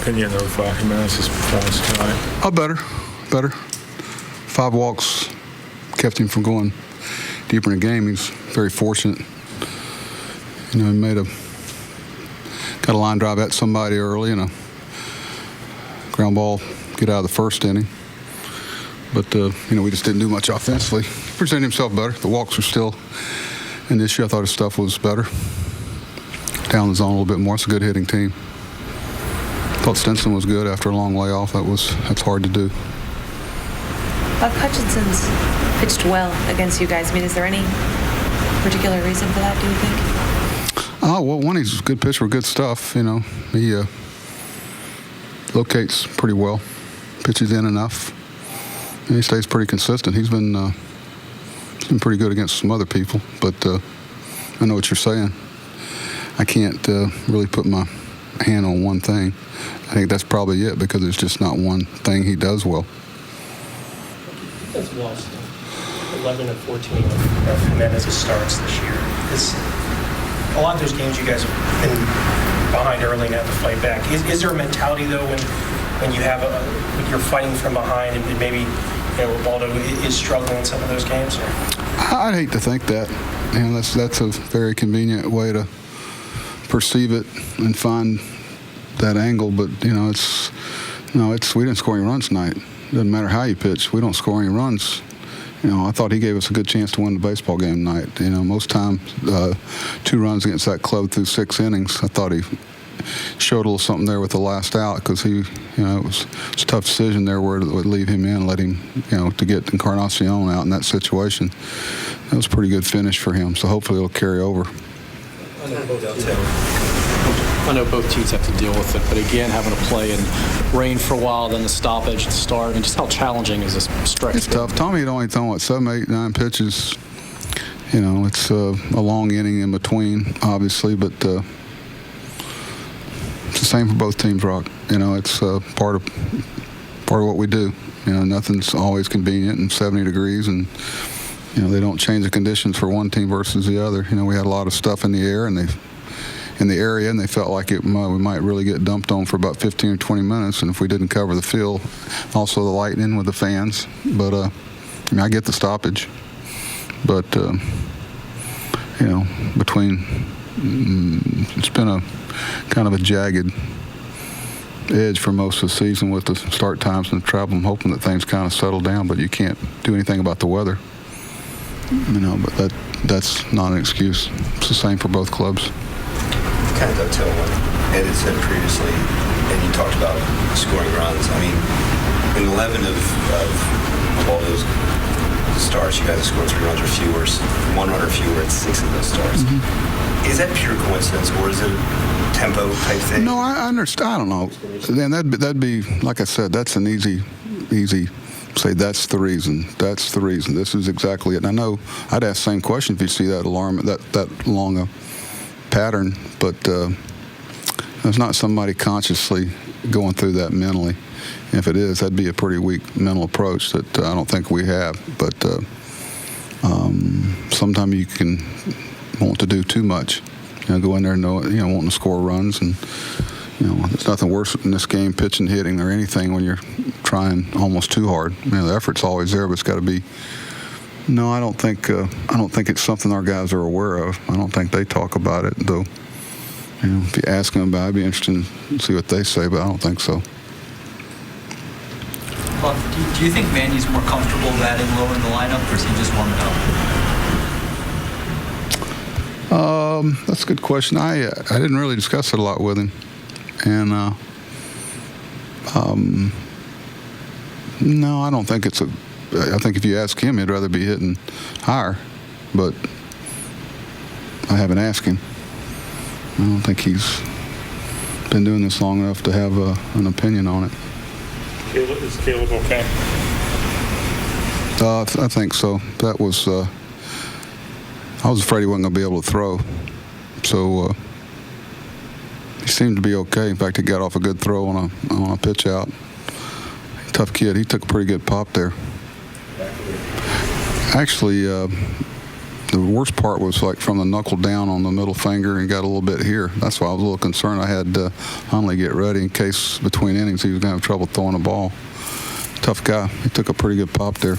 opinion of Jimenez's performance tonight? Oh, better. 5 walks kept him from going deeper in the game. He's very fortunate. He got a line drive at somebody early and a ground ball get out of the first inning. But, we just didn't do much offensively. He presented himself better. The walks were still an issue. I thought his stuff was better. Down the zone a little bit more. It's a good hitting team. Thought Stinson was good after a long layoff. That's hard to do. Buck Hutchinson's pitched well against you guys. I mean, is there any particular reason for that, do you think? Well, one, he's a good pitcher, good stuff. He locates pretty well, pitches in enough, and he stays pretty consistent. He's been pretty good against some other people, but I know what you're saying. I can't really put my hand on one thing. I think that's probably it, because it's just not one thing he does well. You guys lost 11 of 14 of Jimenez's starts this year. A lot of those games you guys have been behind early and have to fight back. Is there a mentality, though, when you have when you're fighting from behind and maybe Ubaldo is struggling in some of those games? Or? I'd hate to think that. That's a very convenient way to perceive it and find that angle. But we didn't score any runs tonight. Doesn't matter how you pitch. We don't score any runs. I thought he gave us a good chance to win the baseball game tonight. Most times 2 runs against that club through 6 innings. I thought he showed a little something there with the last out, because it was a tough decision there where it would leave him in, let him, to get Encarnacion out in that situation. That was a pretty good finish for him. So hopefully it'll carry over. I know both teams have to deal with it, but again, having to play in rain for a while, then the stoppage, the start, and just how challenging is this stretch? It's tough. Tommy had only thrown, 7, 8, 9 pitches. It's a long inning in between, obviously, but it's the same for both teams, Rock. It's part of what we do. Nothing's always convenient and 70 degrees, and they don't change the conditions for one team versus the other. We had a lot of stuff in the air, and in the area, and they felt like we might really get dumped on for about 15 or 20 minutes, and if we didn't cover the field, also the lightning with the fans. But I get the stoppage, but it's been a kind of a jagged edge for most of the season with the start times and the travel. I'm hoping that things kind of settle down, but you can't do anything about the weather. But that's not an excuse. It's the same for both clubs. Kind of dovetail what Ed had said previously, and you talked about scoring runs. I mean, in 11 of all those starts, you guys have scored 3 runs or fewer, 1 run or fewer at 6 of those starts. Mm-hmm. Is that pure coincidence, or is it a tempo type thing? No, I understand. I don't know. Then that'd be like I said. That's an easy. Say that's the reason. That's the reason. This is exactly it. And I know I'd ask the same question if you see that that long a pattern, but there's not somebody consciously going through that mentally. And if it is, that'd be a pretty weak mental approach that I don't think we have. But sometimes you can want to do too much. Go in there wanting to score runs, and there's nothing worse in this game, pitching, hitting, or anything, when you're trying almost too hard. The effort's always there, but it's got to be. No, I don't think it's something our guys are aware of. I don't think they talk about it, though. If you ask them about it, I'd be interested to see what they say, but I don't think so. Well, do you think Mandy's more comfortable batting lower in the lineup, or is he just warming up? That's a good question. I didn't really discuss it a lot with him, and no, I don't think it's a. I think if you ask him, he'd rather be hitting higher, but I haven't asked him. I don't think he's been doing this long enough to have an opinion on it. Is Caleb okay? I think so. That was. I was afraid he wasn't going to be able to throw, so he seemed to be okay. In fact, he got off a good throw on a pitch out. Tough kid. He took a pretty good pop there. Actually, the The worst part was like from the knuckle down on the middle finger and got a little bit here. That's why I was a little concerned. I had Hundley get ready in case between innings he was going to have trouble throwing the ball. Tough guy. He took a pretty good pop there.